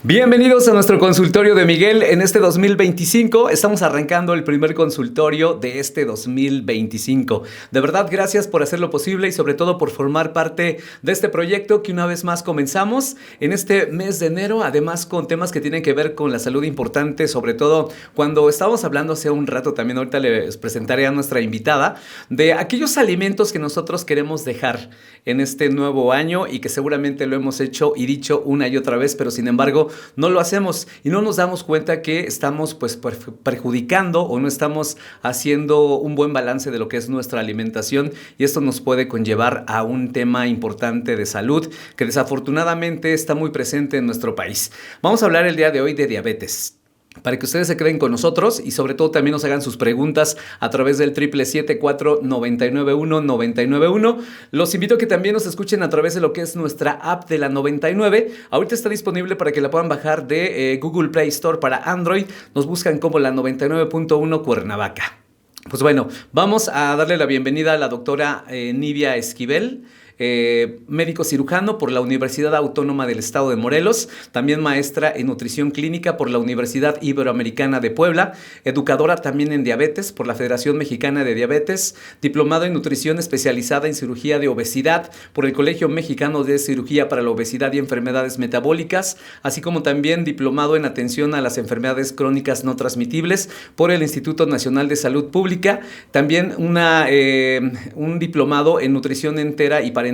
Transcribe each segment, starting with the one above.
Bienvenidos a nuestro consultorio de Miguel en este 2025. Estamos arrancando el primer consultorio de este 2025. De verdad, gracias por hacerlo posible y sobre todo por formar parte de este proyecto que una vez más comenzamos en este mes de enero, además con temas que tienen que ver con la salud importante, sobre todo cuando estábamos hablando hace un rato, también ahorita les presentaré a nuestra invitada, de aquellos alimentos que nosotros queremos dejar en este nuevo año y que seguramente lo hemos hecho y dicho una y otra vez, pero sin embargo no lo hacemos y no nos damos cuenta que estamos perjudicando o no estamos haciendo un buen balance de lo que es nuestra alimentación, y esto nos puede conllevar a un tema importante de salud que desafortunadamente está muy presente en nuestro país. Vamos a hablar el día de hoy de diabetes, para que ustedes se queden con nosotros y sobre todo también nos hagan sus preguntas a través del 777-499-1991. Los invito a que también nos escuchen a través de lo que es nuestra app de la 99. Ahorita está disponible para que la puedan bajar de Google Play Store para Android. Nos buscan como la 99.1 Cuernavaca. Pues bueno, vamos a darle la bienvenida a la doctora Nidia Esquivel. Médico cirujano por la Universidad Autónoma del Estado de Morelos, también maestra en nutrición clínica por la Universidad Iberoamericana de Puebla, educadora también en diabetes por la Federación Mexicana de Diabetes, diplomado en nutrición especializada en cirugía de obesidad por el Colegio Mexicano de Cirugía para la Obesidad y Enfermedades Metabólicas, así como también diplomado en atención a las enfermedades crónicas no transmitibles por el Instituto Nacional de Salud Pública, también un diplomado en nutrición entera y parental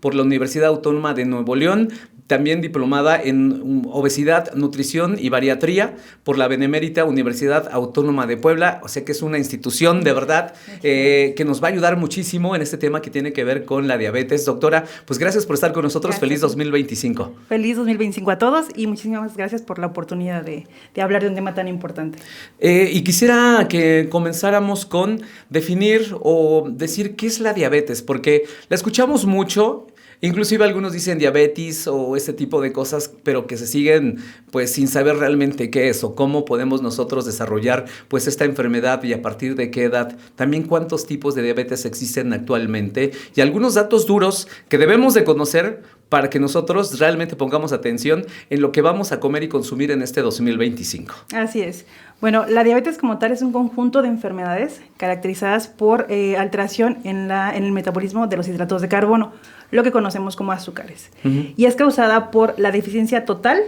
por la Universidad Autónoma de Nuevo León, también diplomada en obesidad, nutrición y bariatría por la Benemérita Universidad Autónoma de Puebla. O sea que es una institución de verdad que nos va a ayudar muchísimo en este tema que tiene que ver con la diabetes. Doctora, pues gracias por estar con nosotros. Gracias. Feliz 2025. Feliz 2025 a todos y muchísimas gracias por la oportunidad de hablar de un tema tan importante. Y quisiera que comenzáramos con definir o decir qué es la diabetes, porque la escuchamos mucho. Inclusive algunos dicen diabetes o ese tipo de cosas, pero que se siguen pues sin saber realmente qué es o cómo podemos nosotros desarrollar pues esta enfermedad y a partir de qué edad. También cuántos tipos de diabetes existen actualmente y algunos datos duros que debemos de conocer para que nosotros realmente pongamos atención en lo que vamos a comer y consumir en este 2025. Así es. Bueno, la diabetes como tal es un conjunto de enfermedades caracterizadas por alteración en el metabolismo de los hidratos de carbono, lo que conocemos como azúcares. Uh-huh. Y es causada por la deficiencia total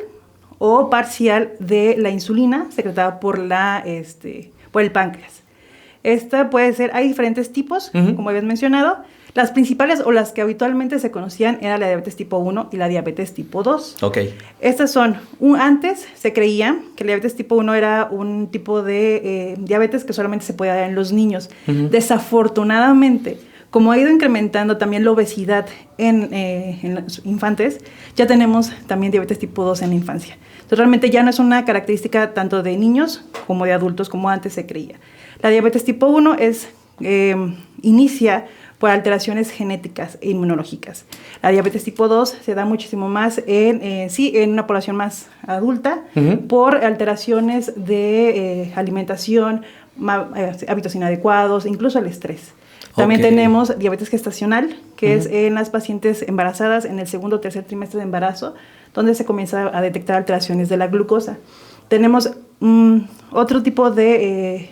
o parcial de la insulina secretada por el páncreas. Esta puede ser, hay diferentes tipos, uh-huh, como habías mencionado. Las principales o las que habitualmente se conocían era la diabetes tipo 1 y la diabetes tipo 2. Okay. Estas son, antes se creía que la diabetes tipo 1 era un tipo de diabetes que solamente se podía dar en los niños. Uh-huh. Desafortunadamente, como ha ido incrementando también la obesidad en los infantes, ya tenemos también diabetes tipo 2 en la infancia. Entonces realmente ya no es una característica tanto de niños como de adultos como antes se creía. La diabetes tipo 1 inicia por alteraciones genéticas e inmunológicas. La diabetes tipo 2 se da muchísimo más en una población más adulta, uh-huh, por alteraciones de alimentación, hábitos inadecuados, incluso el estrés. También tenemos diabetes gestacional, que, uh-huh, es en las pacientes embarazadas en el segundo o tercer trimestre de embarazo, donde se comienza a detectar alteraciones de la glucosa. Tenemos otro tipo de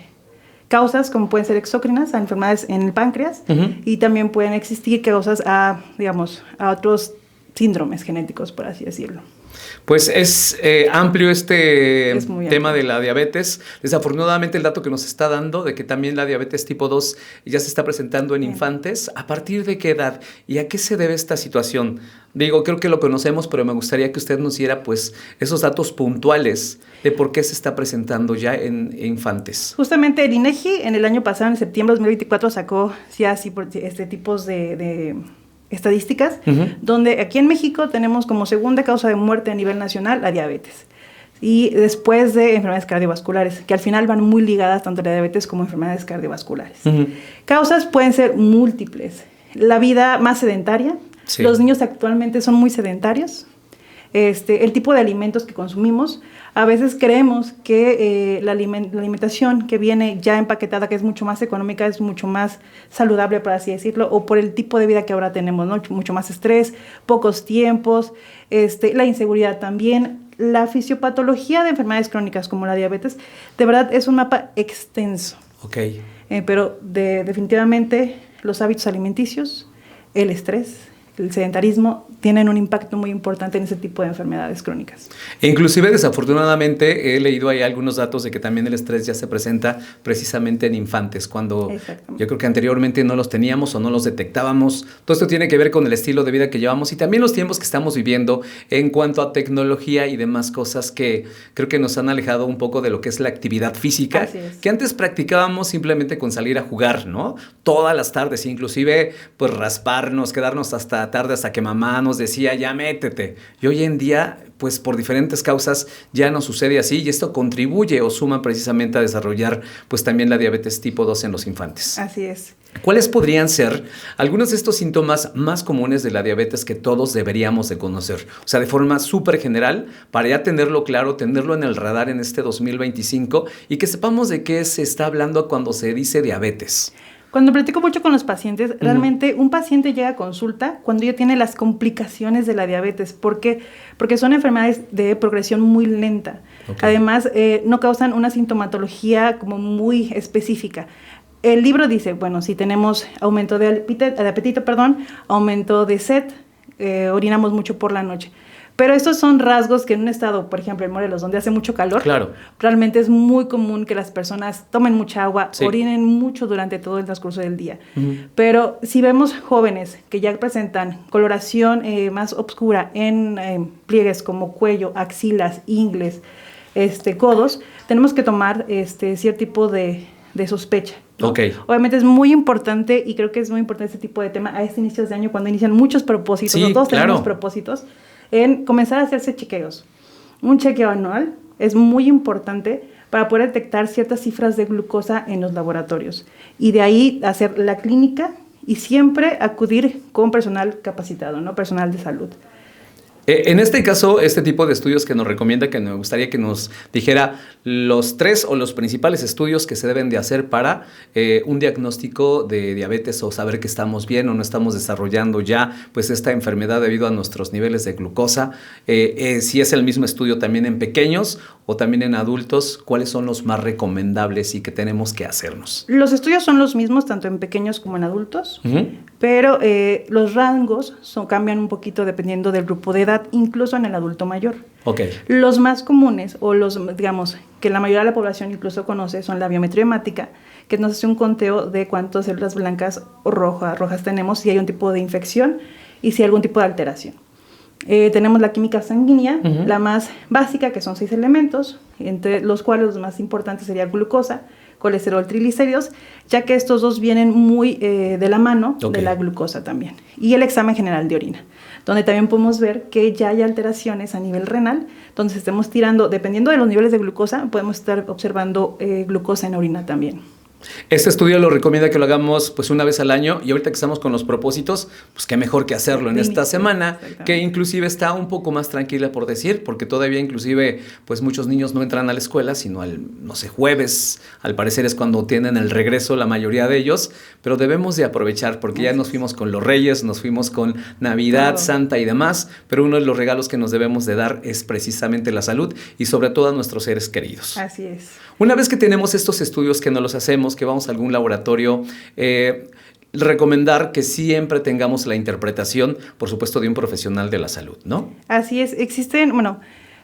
causas, como pueden ser exócrinas, a enfermedades en el páncreas, uh-huh, y también pueden existir causas a otros síndromes genéticos, por así decirlo. Pues es amplio este tema de la diabetes. Desafortunadamente el dato que nos está dando de que también la diabetes tipo 2 ya se está presentando en infantes. ¿A partir de qué edad? ¿Y a qué se debe esta situación? Digo, creo que lo conocemos, pero me gustaría que usted nos diera pues esos datos puntuales de por qué se está presentando ya en infantes. Justamente el INEGI en el año pasado, en septiembre de 2024, sacó tipos de estadísticas, uh-huh, donde aquí en México tenemos como segunda causa de muerte a nivel nacional la diabetes. Y después de enfermedades cardiovasculares, que al final van muy ligadas tanto la diabetes como enfermedades cardiovasculares. Uh-huh. Causas pueden ser múltiples. La vida más sedentaria. Sí. Los niños actualmente son muy sedentarios. El tipo de alimentos que consumimos. A veces creemos que la alimentación que viene ya empaquetada, que es mucho más económica, es mucho más saludable, por así decirlo, o por el tipo de vida que ahora tenemos, ¿no? Mucho más estrés, pocos tiempos, la inseguridad también, la fisiopatología de enfermedades crónicas como la diabetes, de verdad es un mapa extenso. Ok. Pero definitivamente los hábitos alimenticios, el estrés, el sedentarismo tienen un impacto muy importante en ese tipo de enfermedades crónicas. E inclusive, desafortunadamente, he leído ahí algunos datos de que también el estrés ya se presenta precisamente en infantes, cuando yo creo que anteriormente no los teníamos o no los detectábamos. Todo esto tiene que ver con el estilo de vida que llevamos y también los tiempos que estamos viviendo en cuanto a tecnología y demás cosas que creo que nos han alejado un poco de lo que es la actividad física, que antes practicábamos simplemente con salir a jugar, ¿no? Todas las tardes, inclusive pues rasparnos, quedarnos hasta tarde hasta que mamá nos decía ya métete. Y hoy en día pues por diferentes causas ya no sucede así y esto contribuye o suma precisamente a desarrollar pues también la diabetes tipo 2 en los infantes. Así es. ¿Cuáles podrían ser algunos de estos síntomas más comunes de la diabetes que todos deberíamos de conocer? O sea, de forma súper general, para ya tenerlo claro, tenerlo en el radar en este 2025 y que sepamos de qué se está hablando cuando se dice diabetes. Cuando platico mucho con los pacientes, realmente un paciente llega a consulta cuando ya tiene las complicaciones de la diabetes. ¿Por qué? Porque son enfermedades de progresión muy lenta. Además, no causan una sintomatología como muy específica. El libro dice, bueno, si tenemos aumento de apetito, aumento de sed, orinamos mucho por la noche. Pero estos son rasgos que en un estado, por ejemplo, en Morelos, donde hace mucho calor, realmente es muy común que las personas tomen mucha agua, orinen mucho durante todo el transcurso del día. Pero si vemos jóvenes que ya presentan coloración más oscura en pliegues como cuello, axilas, ingles, codos, tenemos que tomar cierto tipo de sospecha, ¿no? Obviamente es muy importante y creo que es muy importante este tipo de tema a este inicio de año cuando inician muchos propósitos, todos tenemos propósitos, en comenzar a hacerse chequeos. Un chequeo anual es muy importante para poder detectar ciertas cifras de glucosa en los laboratorios y de ahí hacer la clínica y siempre acudir con personal capacitado, ¿no? Personal de salud. En este caso, este tipo de estudios que nos recomienda, que me gustaría que nos dijera los 3 o los principales estudios que se deben de hacer para un diagnóstico de diabetes o saber que estamos bien o no estamos desarrollando ya pues esta enfermedad debido a nuestros niveles de glucosa. Si es el mismo estudio también en pequeños o también en adultos, ¿cuáles son los más recomendables y que tenemos que hacernos? Los estudios son los mismos tanto en pequeños como en adultos, pero los rangos cambian un poquito dependiendo del grupo de edad, incluso en el adulto mayor. Los más comunes, o los, digamos, que la mayoría de la población incluso conoce, son la biometría hemática, que nos hace un conteo de cuántas células blancas o rojas tenemos, si hay un tipo de infección y si hay algún tipo de alteración. Tenemos la química sanguínea, la más básica, que son 6 elementos, entre los cuales los más importantes serían glucosa, colesterol, triglicéridos, ya que estos dos vienen muy de la mano de la glucosa también. Y el examen general de orina, donde también podemos ver que ya hay alteraciones a nivel renal, donde estemos tirando, dependiendo de los niveles de glucosa, podemos estar observando glucosa en orina también. Este estudio lo recomienda que lo hagamos pues una vez al año y ahorita que estamos con los propósitos, pues qué mejor que hacerlo en esta semana, que inclusive está un poco más tranquila por decir, porque todavía inclusive pues muchos niños no entran a la escuela, sino al, no sé, jueves, al parecer es cuando tienen el regreso la mayoría de ellos, pero debemos de aprovechar porque ya nos fuimos con los Reyes, nos fuimos con Navidad, Santa y demás, pero uno de los regalos que nos debemos de dar es precisamente la salud y sobre todo a nuestros seres queridos. Así es. Una vez que tenemos estos estudios que nos los hacemos, que vamos a algún laboratorio, recomendar que siempre tengamos la interpretación, por supuesto, de un profesional de la salud, ¿no? Así es. Existen,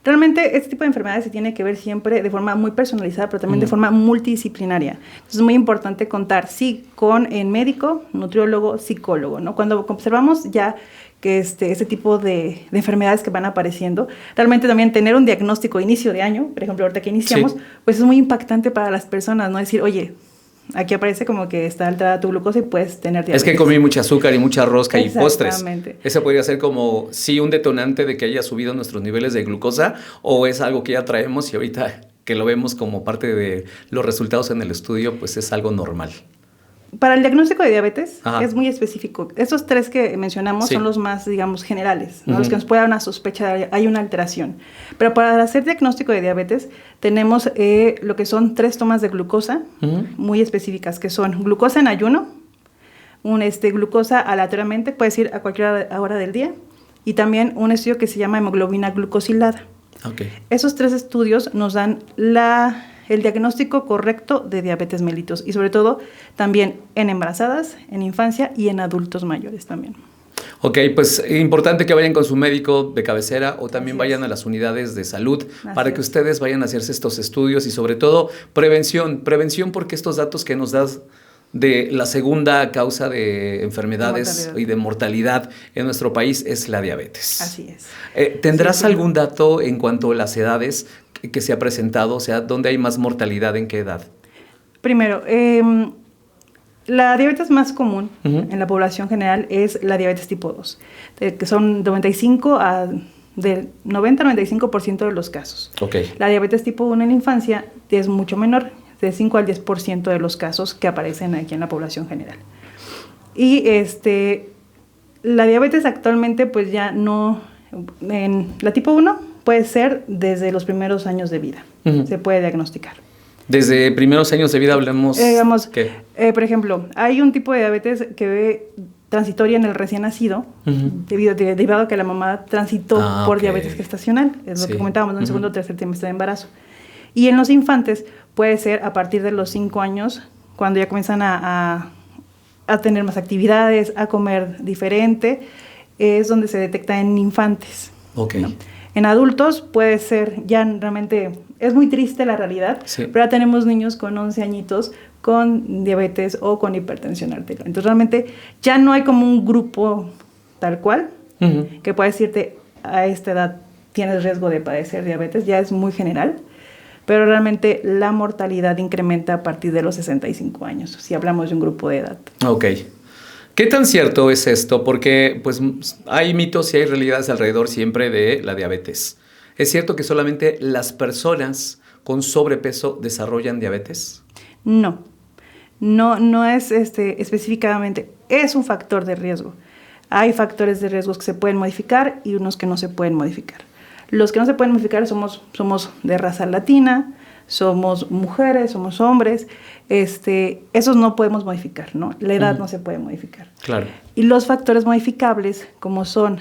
realmente este tipo de enfermedades se tiene que ver siempre de forma muy personalizada, pero también de forma multidisciplinaria. Entonces es muy importante contar, con el médico, nutriólogo, psicólogo, ¿no? Cuando observamos ya que este tipo de enfermedades que van apareciendo, realmente también tener un diagnóstico de inicio de año, por ejemplo, ahorita que iniciamos, pues es muy impactante para las personas, ¿no? Decir, oye, aquí aparece como que está alterada tu glucosa y puedes tener diabetes. Es que comí mucha azúcar y mucha rosca y postres. Ese podría ser como, sí, un detonante de que haya subido nuestros niveles de glucosa o es algo que ya traemos y ahorita que lo vemos como parte de los resultados en el estudio, pues es algo normal. Para el diagnóstico de diabetes es muy específico. Estos 3 que mencionamos son los más, digamos, generales, ¿no? Los que nos puede dar una sospecha de hay una alteración. Pero para hacer diagnóstico de diabetes tenemos lo que son 3 tomas de glucosa muy específicas, que son glucosa en ayuno, glucosa aleatoriamente, puede ir a cualquier hora del día, y también un estudio que se llama hemoglobina glucosilada. Okay. Esos 3 estudios nos dan el diagnóstico correcto de diabetes mellitus y sobre todo también en embarazadas, en infancia y en adultos mayores también. Ok, pues importante que vayan con su médico de cabecera o también vayan a las unidades de salud para que ustedes vayan a hacerse estos estudios y sobre todo prevención porque estos datos que nos das de la segunda causa de enfermedades y de mortalidad en nuestro país es la diabetes. Así es. ¿Tendrás algún dato en cuanto a las edades que se ha presentado? O sea, ¿dónde hay más mortalidad? ¿En qué edad? Primero, la diabetes más común en la población general es la diabetes tipo 2, que son del 90-95% de los casos. Okay. La diabetes tipo 1 en la infancia es mucho menor, de 5 al 10% de los casos que aparecen aquí en la población general. Y la diabetes actualmente pues ya no, en la tipo 1 puede ser desde los primeros años de vida, se puede diagnosticar. Desde primeros años de vida hablamos... ¿qué? Por ejemplo, hay un tipo de diabetes que ve transitoria en el recién nacido, derivado a que la mamá transitó por diabetes gestacional, es lo que comentábamos en el segundo o tercer trimestre de embarazo. Y en los infantes puede ser a partir de los 5 años, cuando ya comienzan a tener más actividades, a comer diferente, es donde se detecta en infantes. Okay. ¿No? En adultos puede ser, ya realmente, es muy triste la realidad, pero ya tenemos niños con 11 añitos con diabetes o con hipertensión arterial. Entonces realmente ya no hay como un grupo tal cual que pueda decirte a esta edad tienes riesgo de padecer diabetes, ya es muy general. Pero realmente la mortalidad incrementa a partir de los 65 años, si hablamos de un grupo de edad. Ok. ¿Qué tan cierto es esto? Porque pues hay mitos y hay realidades alrededor siempre de la diabetes. ¿Es cierto que solamente las personas con sobrepeso desarrollan diabetes? No es específicamente, es un factor de riesgo. Hay factores de riesgos que se pueden modificar y unos que no se pueden modificar. Los que no se pueden modificar somos de raza latina, somos mujeres, somos hombres, esos no podemos modificar, ¿no? La edad no se puede modificar. Claro. Y los factores modificables, como son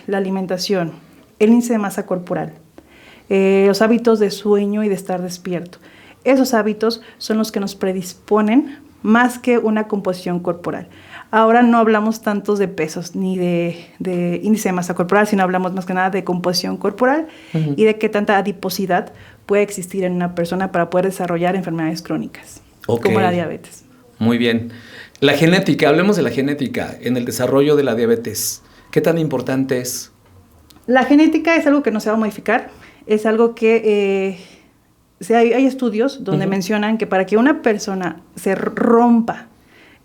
la alimentación, el índice de masa corporal, los hábitos de sueño y de estar despierto. Esos hábitos son los que nos predisponen más que una composición corporal. Ahora no hablamos tantos de pesos ni de índice de masa corporal, sino hablamos más que nada de composición corporal y de qué tanta adiposidad puede existir en una persona para poder desarrollar enfermedades crónicas, como la diabetes. Muy bien. La genética, hablemos de la genética en el desarrollo de la diabetes. ¿Qué tan importante es? La genética es algo que no se va a modificar, es algo que hay estudios donde mencionan que para que una persona se rompa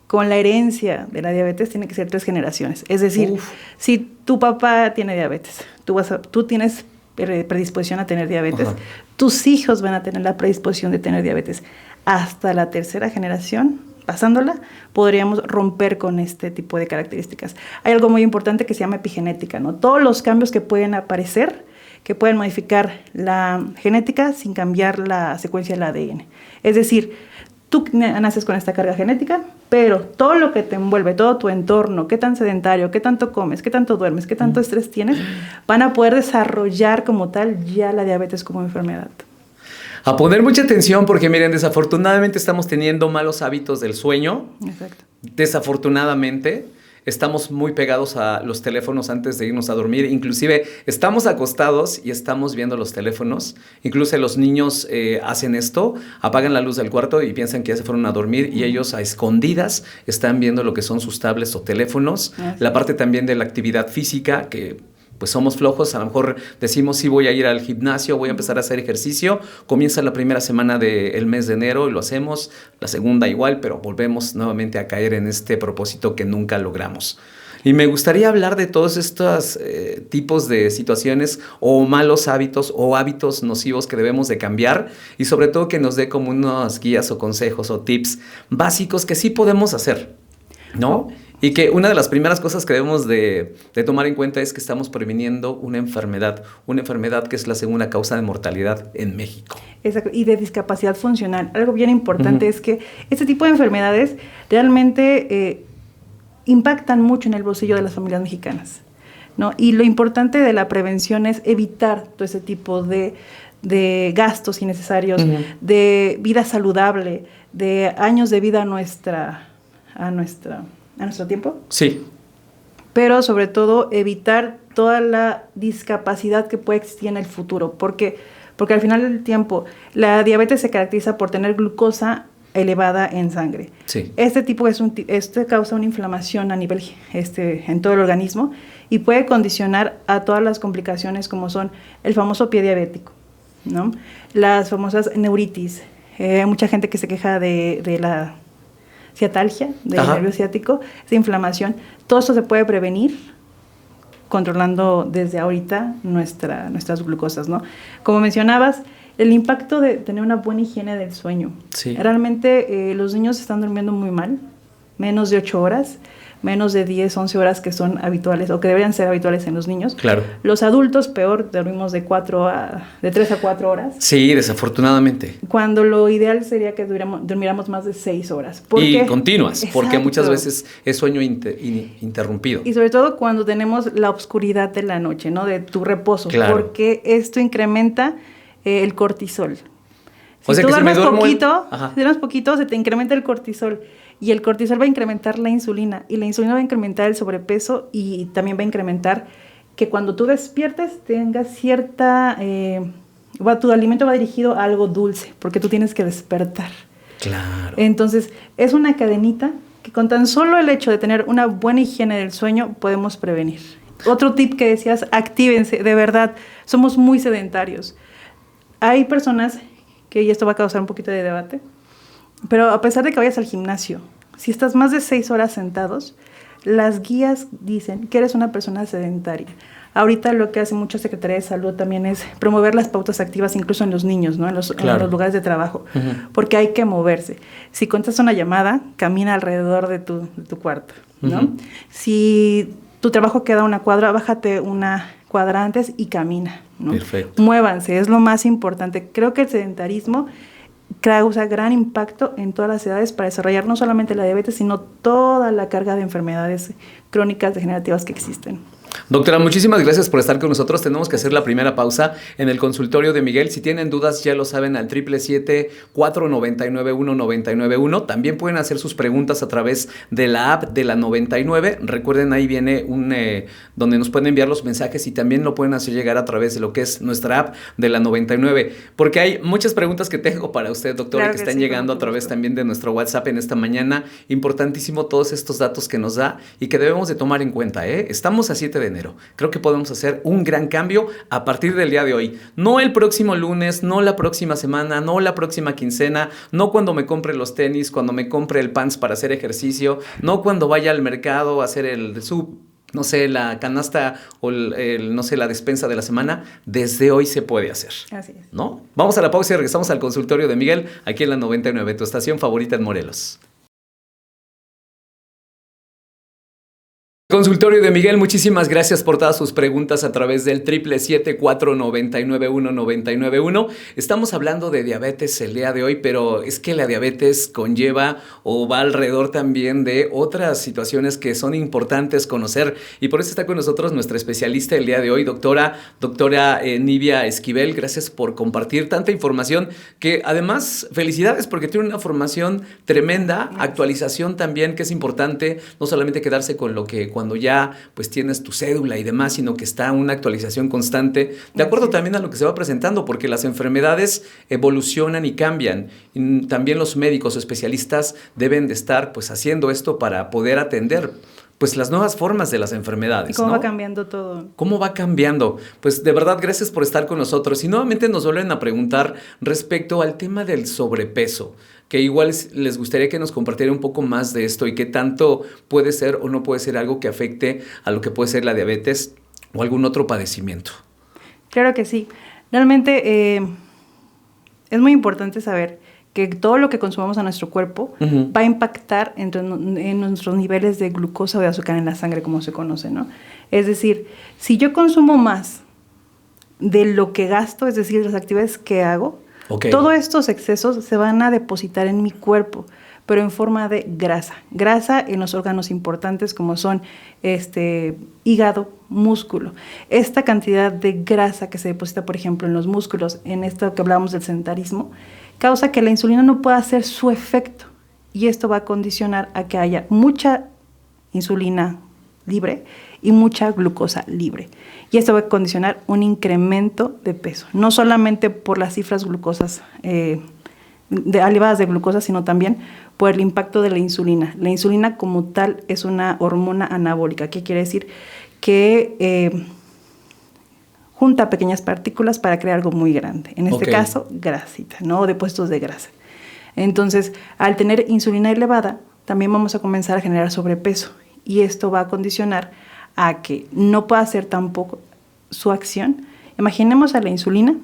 con la herencia de la diabetes tiene que ser 3 generaciones. Es decir, si tu papá tiene diabetes, tú tienes predisposición a tener diabetes, tus hijos van a tener la predisposición de tener diabetes. Hasta la 3ª generación, pasándola, podríamos romper con este tipo de características. Hay algo muy importante que se llama epigenética, ¿no? Todos los cambios que pueden aparecer, que pueden modificar la genética sin cambiar la secuencia del ADN. Es decir, tú naces con esta carga genética, pero todo lo que te envuelve, todo tu entorno, qué tan sedentario, qué tanto comes, qué tanto duermes, qué tanto estrés tienes, van a poder desarrollar como tal ya la diabetes como enfermedad. A poner mucha atención porque miren, desafortunadamente estamos teniendo malos hábitos del sueño. Exacto. Desafortunadamente. Estamos muy pegados a los teléfonos antes de irnos a dormir. Inclusive estamos acostados y estamos viendo los teléfonos. Incluso los niños hacen esto, apagan la luz del cuarto y piensan que ya se fueron a dormir y ellos a escondidas están viendo lo que son sus tablets o teléfonos. La parte también de la actividad física que pues somos flojos, a lo mejor decimos sí voy a ir al gimnasio, voy a empezar a hacer ejercicio, comienza la primera semana del mes de enero y lo hacemos, la segunda igual, pero volvemos nuevamente a caer en este propósito que nunca logramos. Y me gustaría hablar de todos estos tipos de situaciones o malos hábitos o hábitos nocivos que debemos de cambiar y sobre todo que nos dé como unas guías o consejos o tips básicos que sí podemos hacer, ¿no? Y que una de las primeras cosas que debemos de tomar en cuenta es que estamos previniendo una enfermedad que es la segunda causa de mortalidad en México. Exacto, y de discapacidad funcional. Algo bien importante es que este tipo de enfermedades realmente impactan mucho en el bolsillo de las familias mexicanas. ¿no? Y lo importante de la prevención es evitar todo ese tipo de gastos innecesarios, de vida saludable, de años de vida a nuestro tiempo. Sí. Pero sobre todo evitar toda la discapacidad que puede existir en el futuro. Porque al final del tiempo, la diabetes se caracteriza por tener glucosa elevada en sangre. Sí. Este causa una inflamación a nivel en todo el organismo y puede condicionar a todas las complicaciones como son el famoso pie diabético, ¿no? Las famosas neuritis. Hay mucha gente que se queja de la ciatalgia, del nervio ciático, esa inflamación. Todo esto se puede prevenir controlando desde ahorita nuestras glucosas, ¿no? Como mencionabas, el impacto de tener una buena higiene del sueño. Sí. Realmente los niños están durmiendo muy mal, menos de 8 horas, menos de 10, 11 horas que son habituales o que deberían ser habituales en los niños. Claro. Los adultos, peor, dormimos de 3 a 4 horas. Sí, desafortunadamente. Cuando lo ideal sería que durmiéramos más de 6 horas. Y continuas, porque Exacto. muchas veces es sueño interrumpido. Y sobre todo cuando tenemos la oscuridad de la noche, ¿no? De tu reposo. Claro. Porque esto incrementa el cortisol. O sea tú que si me duermes duermo poquito, se te incrementa el cortisol. Y el cortisol va a incrementar la insulina. Y la insulina va a incrementar el sobrepeso y también va a incrementar que cuando tú despiertes tengas cierta... tu alimento va dirigido a algo dulce, porque tú tienes que despertar. Claro. Entonces, es una cadenita que con tan solo el hecho de tener una buena higiene del sueño podemos prevenir. Otro tip que decías, actívense, de verdad, somos muy sedentarios. Hay personas que, y esto va a causar un poquito de debate, pero a pesar de que vayas al gimnasio, si estás más de 6 horas sentados, las guías dicen que eres una persona sedentaria. Ahorita lo que hace mucho Secretaría de Salud también es promover las pautas activas incluso en los niños, ¿no? En los lugares de trabajo, porque hay que moverse. Si contestas una llamada, camina alrededor de tu cuarto, ¿no? Si tu trabajo queda a una cuadra, bájate una cuadra antes y camina, ¿no? Perfecto. Muévanse, es lo más importante. Creo que el sedentarismo causa gran impacto en todas las edades para desarrollar no solamente la diabetes, sino toda la carga de enfermedades crónicas degenerativas que existen. Doctora, muchísimas gracias por estar con nosotros. Tenemos que hacer la primera pausa en el consultorio de Miguel. Si tienen dudas, ya lo saben, al 777-499-1991. También pueden hacer sus preguntas a través de la app de la 99. Recuerden, ahí viene donde nos pueden enviar los mensajes y también lo pueden hacer llegar a través de lo que es nuestra app de la 99. Porque hay muchas preguntas que tengo para usted, doctora, claro que están llegando a través también de nuestro WhatsApp en esta mañana. Importantísimo todos estos datos que nos da y que debemos de tomar en cuenta, ¿eh? Estamos a 7 de enero. Creo que podemos hacer un gran cambio a partir del día de hoy. No el próximo lunes, no la próxima semana, no la próxima quincena, no cuando me compre los tenis, cuando me compre el pants para hacer ejercicio, no cuando vaya al mercado a hacer no sé, la canasta o no sé, la despensa de la semana. Desde hoy se puede hacer. Así es. ¿No? Vamos a la pausa y regresamos al consultorio de Miguel, aquí en la 99, tu estación favorita en Morelos. Consultorio de Miguel, muchísimas gracias por todas sus preguntas a través del 777-499-1991. Estamos hablando de diabetes el día de hoy, pero es que la diabetes conlleva o va alrededor también de otras situaciones que son importantes conocer, y por eso está con nosotros nuestra especialista el día de hoy, doctora Nivia Esquivel. Gracias por compartir tanta información, que además felicidades porque tiene una formación tremenda, actualización también, que es importante, no solamente quedarse con lo que cuando ya pues tienes tu cédula y demás, sino que está una actualización constante, de acuerdo también a lo que se va presentando, porque las enfermedades evolucionan y cambian. Y también los médicos especialistas deben de estar pues haciendo esto para poder atender pues las nuevas formas de las enfermedades. ¿Y cómo va cambiando todo? ¿Cómo va cambiando? Pues de verdad, gracias por estar con nosotros. Y nuevamente nos vuelven a preguntar respecto al tema del sobrepeso, que igual les gustaría que nos compartiera un poco más de esto y qué tanto puede ser o no puede ser algo que afecte a lo que puede ser la diabetes o algún otro padecimiento. Claro que sí. Realmente es muy importante saber que todo lo que consumamos a nuestro cuerpo va a impactar en nuestros niveles de glucosa o de azúcar en la sangre, como se conoce, ¿no? Es decir, si yo consumo más de lo que gasto, es decir, las actividades que hago, todos estos excesos se van a depositar en mi cuerpo. pero en forma de grasa. Grasa en los órganos importantes como son hígado, músculo. Esta cantidad de grasa que se deposita, por ejemplo, en los músculos, en esto que hablamos del sedentarismo, causa que la insulina no pueda hacer su efecto. Y esto va a condicionar a que haya mucha insulina libre y mucha glucosa libre. Y esto va a condicionar un incremento de peso, no solamente por las cifras glucosas elevadas de glucosa, sino también por el impacto de la insulina. La insulina como tal es una hormona anabólica. ¿Qué quiere decir? Que junta pequeñas partículas para crear algo muy grande. En este caso, grasita, ¿no? Depósitos de grasa. Entonces, al tener insulina elevada, también vamos a comenzar a generar sobrepeso. Y esto va a condicionar a que no pueda hacer tampoco su acción. Imaginemos a la insulina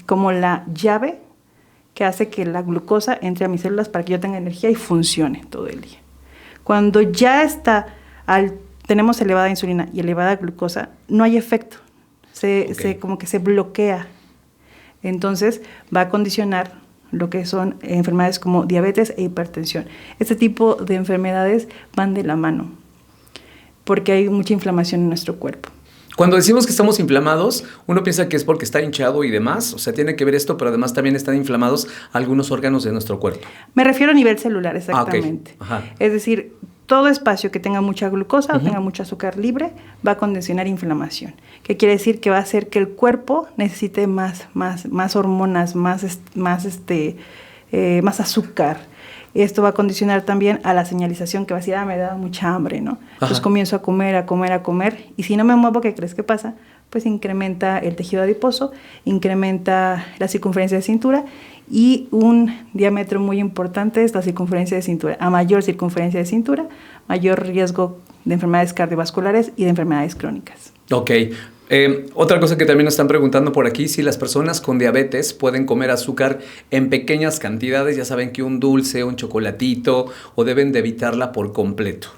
como la llave que hace que la glucosa entre a mis células para que yo tenga energía y funcione todo el día. Cuando ya tenemos elevada insulina y elevada glucosa, no hay efecto. Como que se bloquea. Entonces va a condicionar lo que son enfermedades como diabetes e hipertensión. Este tipo de enfermedades van de la mano, porque hay mucha inflamación en nuestro cuerpo. Cuando decimos que estamos inflamados, uno piensa que es porque está hinchado y demás, o sea, tiene que ver esto, pero además también están inflamados algunos órganos de nuestro cuerpo. Me refiero a nivel celular, exactamente. Ajá. Es decir, todo espacio que tenga mucha glucosa o tenga mucho azúcar libre va a condicionar inflamación. ¿Qué quiere decir? Que va a hacer que el cuerpo necesite más hormonas, más azúcar. Esto va a condicionar también a la señalización que va a decir, me da mucha hambre, ¿no? Entonces comienzo a comer, y si no me muevo, ¿qué crees que pasa? Pues incrementa el tejido adiposo, incrementa la circunferencia de cintura, y un diámetro muy importante es la circunferencia de cintura. A mayor circunferencia de cintura, mayor riesgo de enfermedades cardiovasculares y de enfermedades crónicas. Ok. Otra cosa que también nos están preguntando por aquí, si las personas con diabetes pueden comer azúcar en pequeñas cantidades, ya saben que un dulce, un chocolatito, o deben de evitarla por completo.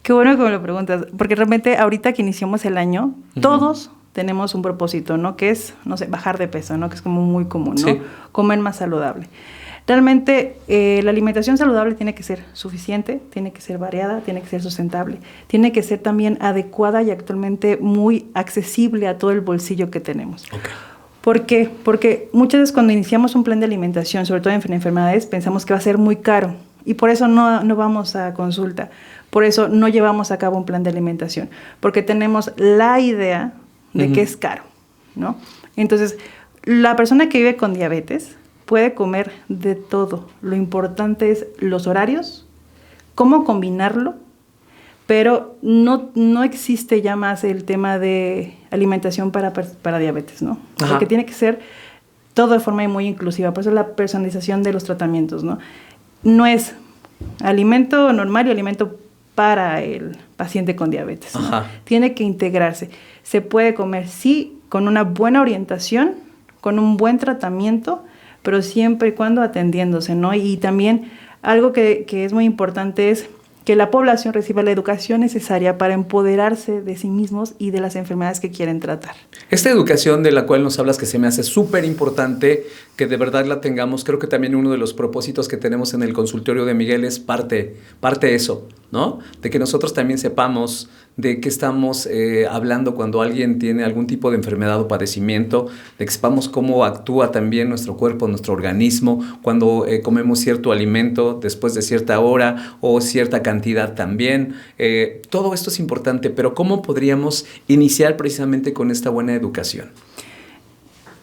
Qué bueno que me lo preguntas, porque realmente ahorita que iniciamos el año, todos tenemos un propósito, ¿no? Que es, bajar de peso, ¿no? Que es como muy común, ¿no? Sí. Comer más saludable. Realmente la alimentación saludable tiene que ser suficiente, tiene que ser variada, tiene que ser sustentable, tiene que ser también adecuada y actualmente muy accesible a todo el bolsillo que tenemos. Okay. ¿Por qué? Porque muchas veces cuando iniciamos un plan de alimentación, sobre todo en enfermedades, pensamos que va a ser muy caro y por eso no vamos a consulta, por eso no llevamos a cabo un plan de alimentación, porque tenemos la idea de que es caro, ¿no? Entonces, la persona que vive con diabetes puede comer de todo. Lo importante es los horarios, cómo combinarlo, pero no existe ya más el tema de alimentación para diabetes, ¿no? Porque tiene que ser todo de forma muy inclusiva. Por eso la personalización de los tratamientos, ¿no? No es alimento normal y alimento para el paciente con diabetes, ¿no? Tiene que integrarse. Se puede comer, sí, con una buena orientación, con un buen tratamiento, pero siempre y cuando atendiéndose, ¿no? Y también algo que es muy importante es que la población reciba la educación necesaria para empoderarse de sí mismos y de las enfermedades que quieren tratar. Esta educación de la cual nos hablas, que se me hace súper importante, que de verdad la tengamos, creo que también uno de los propósitos que tenemos en el consultorio de Miguel es parte eso, ¿no? De que nosotros también sepamos de qué estamos hablando cuando alguien tiene algún tipo de enfermedad o padecimiento, de que sepamos cómo actúa también nuestro cuerpo, nuestro organismo, cuando comemos cierto alimento después de cierta hora o cierta cantidad también. Todo esto es importante, pero ¿cómo podríamos iniciar precisamente con esta buena educación?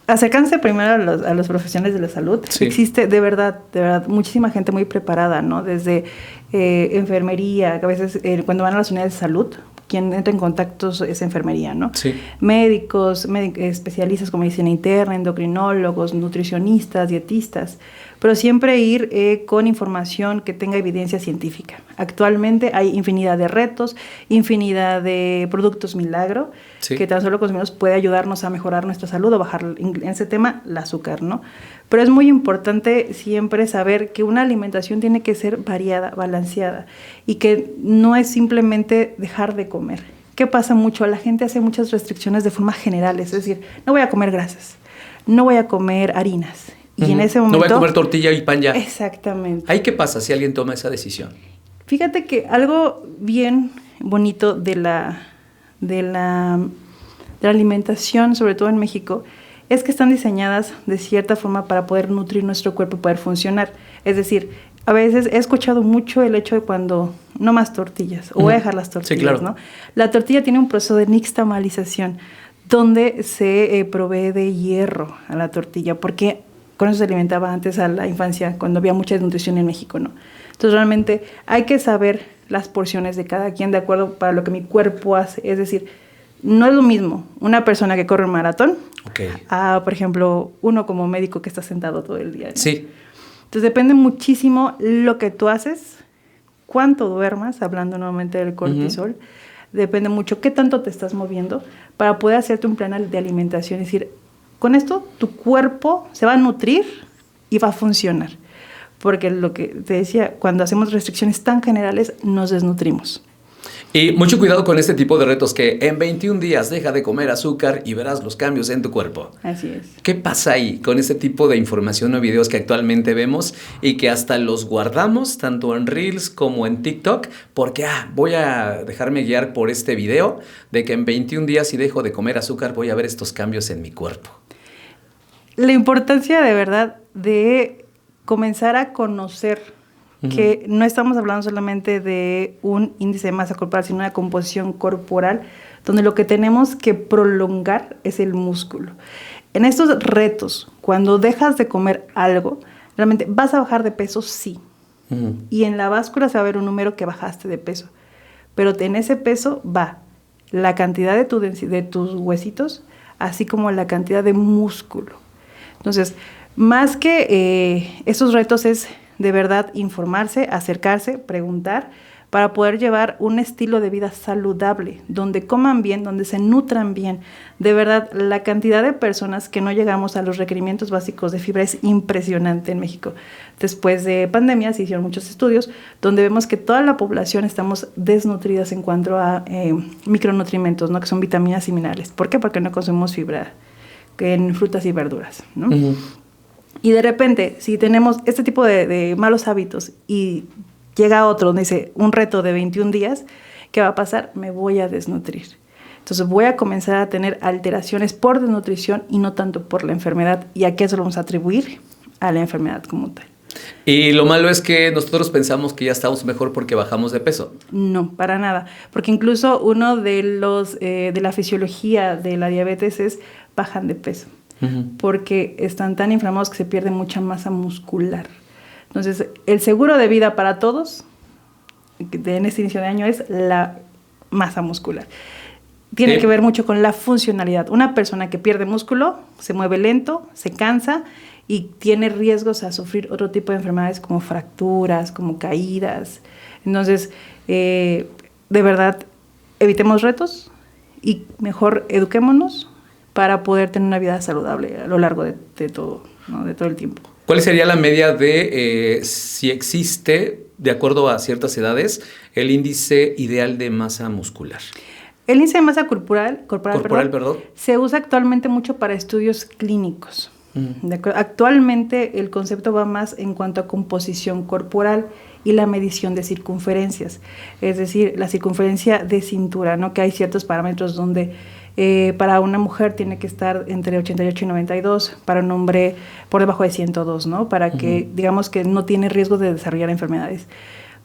Acercarse primero a los profesionales de la salud. Sí. Existe de verdad muchísima gente muy preparada, ¿no? Desde enfermería, que a veces cuando van a las unidades de salud, quien entra en contacto es enfermería, ¿no? Sí. Médicos, especialistas como medicina interna, endocrinólogos, nutricionistas, dietistas, pero siempre ir con información que tenga evidencia científica. Actualmente hay infinidad de retos, infinidad de productos milagro, sí, que tan solo consumimos puede ayudarnos a mejorar nuestra salud o bajar en ese tema el azúcar, ¿no? Pero es muy importante siempre saber que una alimentación tiene que ser variada, balanceada, y que no es simplemente dejar de comer. ¿Qué pasa mucho? La gente hace muchas restricciones de forma general, es decir, no voy a comer grasas, no voy a comer harinas, Y en ese momento... No voy a comer tortilla y pan ya. Exactamente. ¿Ahí qué pasa si alguien toma esa decisión? Fíjate que algo bien bonito de la alimentación, sobre todo en México, es que están diseñadas de cierta forma para poder nutrir nuestro cuerpo y poder funcionar. Es decir, a veces he escuchado mucho el hecho de cuando no más tortillas, o voy a dejar las tortillas, sí, claro. ¿no? La tortilla tiene un proceso de nixtamalización, donde se provee de hierro a la tortilla, porque con eso se alimentaba antes a la infancia, cuando había mucha desnutrición en México, ¿no? Entonces realmente hay que saber las porciones de cada quien de acuerdo para lo que mi cuerpo hace. Es decir, no es lo mismo una persona que corre un maratón a, por ejemplo, uno como médico que está sentado todo el día, ¿no? Sí. Entonces depende muchísimo lo que tú haces, cuánto duermas, hablando nuevamente del cortisol, depende mucho qué tanto te estás moviendo para poder hacerte un plan de alimentación. Es decir, con esto tu cuerpo se va a nutrir y va a funcionar. Porque lo que te decía, cuando hacemos restricciones tan generales, nos desnutrimos. Y mucho cuidado con este tipo de retos que en 21 días deja de comer azúcar y verás los cambios en tu cuerpo. Así es. ¿Qué pasa ahí con este tipo de información o videos que actualmente vemos y que hasta los guardamos tanto en Reels como en TikTok? Porque voy a dejarme guiar por este video de que en 21 días si dejo de comer azúcar voy a ver estos cambios en mi cuerpo. La importancia de verdad de comenzar a conocer que no estamos hablando solamente de un índice de masa corporal, sino una composición corporal, donde lo que tenemos que prolongar es el músculo. En estos retos, cuando dejas de comer algo, realmente vas a bajar de peso, sí. Y en la báscula se va a ver un número que bajaste de peso. Pero en ese peso va la cantidad de tus huesitos, así como la cantidad de músculo. Entonces, más que esos retos es de verdad informarse, acercarse, preguntar, para poder llevar un estilo de vida saludable, donde coman bien, donde se nutran bien. De verdad, la cantidad de personas que no llegamos a los requerimientos básicos de fibra es impresionante en México. Después de pandemia se hicieron muchos estudios donde vemos que toda la población estamos desnutridas en cuanto a micronutrientes, ¿no? Que son vitaminas y minerales. ¿Por qué? Porque no consumimos fibra en frutas y verduras, ¿no? Y de repente, si tenemos este tipo de malos hábitos y llega otro donde dice un reto de 21 días, ¿qué va a pasar? Me voy a desnutrir. Entonces voy a comenzar a tener alteraciones por desnutrición y no tanto por la enfermedad. ¿Y a qué eso lo vamos a atribuir? A la enfermedad como tal. Y lo malo es que nosotros pensamos que ya estamos mejor porque bajamos de peso. No, para nada. Porque incluso uno de los de la fisiología de la diabetes es bajan de peso. Porque están tan inflamados que se pierde mucha masa muscular. Entonces, el seguro de vida para todos en este inicio de año es la masa muscular. Tiene que ver mucho con la funcionalidad. Una persona que pierde músculo se mueve lento, se cansa y tiene riesgos a sufrir otro tipo de enfermedades como fracturas, como caídas. Entonces, de verdad, evitemos retos y mejor eduquémonos para poder tener una vida saludable a lo largo de todo, ¿no? De todo el tiempo. ¿Cuál sería la media de si existe, de acuerdo a ciertas edades, el índice ideal de masa muscular? El índice de masa corporal, perdón, se usa actualmente mucho para estudios clínicos. Actualmente el concepto va más en cuanto a composición corporal y la medición de circunferencias, es decir, la circunferencia de cintura, ¿no? Que hay ciertos parámetros donde para una mujer tiene que estar entre 88 y 92, para un hombre por debajo de 102, ¿no? Para que, digamos que no tiene riesgo de desarrollar enfermedades.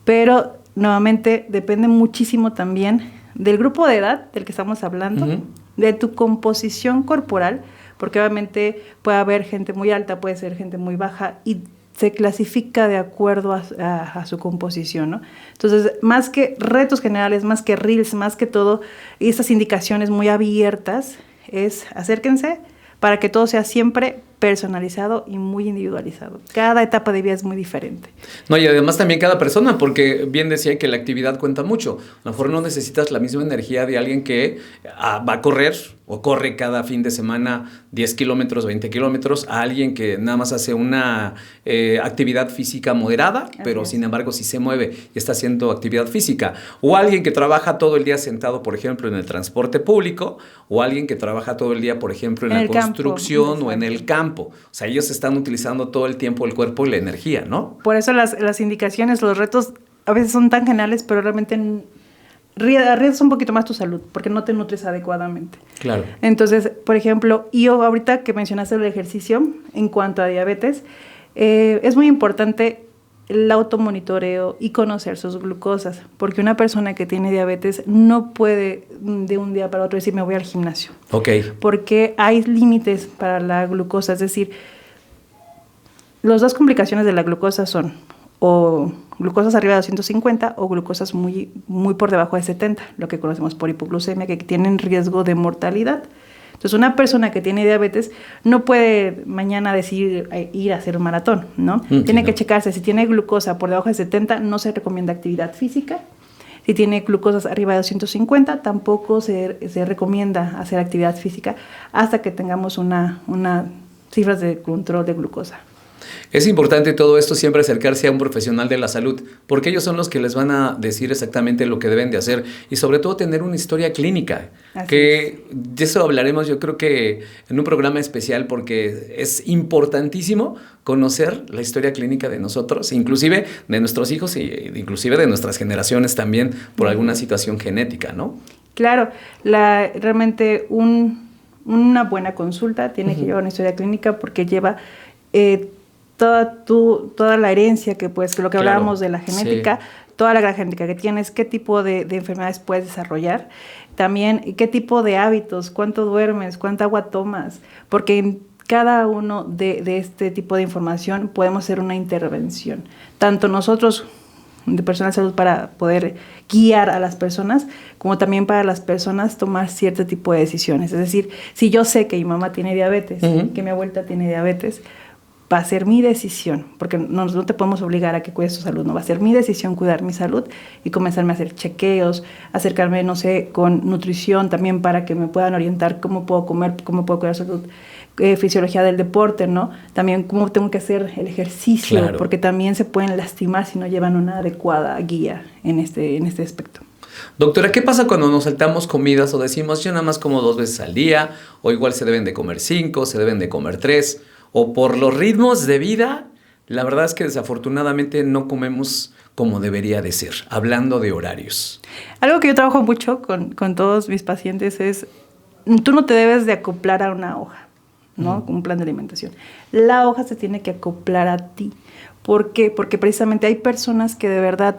Pero, nuevamente, depende muchísimo también del grupo de edad del que estamos hablando, de tu composición corporal, porque obviamente puede haber gente muy alta, puede ser gente muy baja, y se clasifica de acuerdo a su composición, ¿no? Entonces, más que retos generales, más que reels, más que todo, y estas indicaciones muy abiertas, es acérquense para que todo sea siempre personalizado y muy individualizado. Cada etapa de vida es muy diferente. No, y además también cada persona, porque bien decía que la actividad cuenta mucho. A lo mejor no necesitas la misma energía de alguien que va a correr o corre cada fin de semana 10 kilómetros, 20 kilómetros, a alguien que nada más hace una actividad física moderada, pero sin embargo sí se mueve y está haciendo actividad física. O alguien que trabaja todo el día sentado, por ejemplo, en el transporte público, o alguien que trabaja todo el día, por ejemplo, en la construcción o en el campo. campo. O sea, ellos están utilizando todo el tiempo el cuerpo y la energía, ¿no? Por eso las indicaciones, los retos a veces son tan generales, pero realmente arriesgas un poquito más tu salud porque no te nutres adecuadamente. Claro. Entonces, por ejemplo, yo ahorita que mencionaste el ejercicio en cuanto a diabetes, es muy importante el automonitoreo y conocer sus glucosas, porque una persona que tiene diabetes no puede de un día para otro decir me voy al gimnasio. Ok. Porque hay límites para la glucosa, es decir, las dos complicaciones de la glucosa son o glucosas arriba de 250 o glucosas muy, muy por debajo de 70, lo que conocemos por hipoglucemia, que tienen riesgo de mortalidad. Entonces, una persona que tiene diabetes no puede mañana decidir ir a hacer un maratón, ¿no? Tiene que checarse. Si tiene glucosa por debajo de 70, no se recomienda actividad física. Si tiene glucosas arriba de 250, tampoco se recomienda hacer actividad física hasta que tengamos una cifras de control de glucosa. Es importante todo esto siempre acercarse a un profesional de la salud, porque ellos son los que les van a decir exactamente lo que deben de hacer y sobre todo tener una historia clínica, de eso hablaremos yo creo que en un programa especial porque es importantísimo conocer la historia clínica de nosotros, inclusive de nuestros hijos e inclusive de nuestras generaciones también por alguna situación genética, ¿no? Claro, realmente una buena consulta tiene que llevar una historia clínica porque lleva toda la herencia que pues lo que hablábamos de la genética, toda la gran genética que tienes, qué tipo de enfermedades puedes desarrollar, también qué tipo de hábitos, cuánto duermes, cuánta agua tomas, porque en cada uno de este tipo de información podemos hacer una intervención, tanto nosotros de personal de salud para poder guiar a las personas, como también para las personas tomar cierto tipo de decisiones. Es decir, si yo sé que mi mamá tiene diabetes, que mi abuelita tiene diabetes, va a ser mi decisión, porque no te podemos obligar a que cuides tu salud, no va a ser mi decisión cuidar mi salud y comenzarme a hacer chequeos, acercarme, no sé, con nutrición también para que me puedan orientar cómo puedo comer, cómo puedo cuidar salud, fisiología del deporte, ¿no? También cómo tengo que hacer el ejercicio, porque también se pueden lastimar si no llevan una adecuada guía en este aspecto. Doctora, ¿qué pasa cuando nos saltamos comidas o decimos yo nada más como 2 veces al día o igual se deben de comer 5, se deben de comer 3? O por los ritmos de vida, la verdad es que desafortunadamente no comemos como debería de ser, hablando de horarios. Algo que yo trabajo mucho con todos mis pacientes es, tú no te debes de acoplar a una hoja, ¿no? Un plan de alimentación. La hoja se tiene que acoplar a ti. ¿Por qué? Porque precisamente hay personas que de verdad,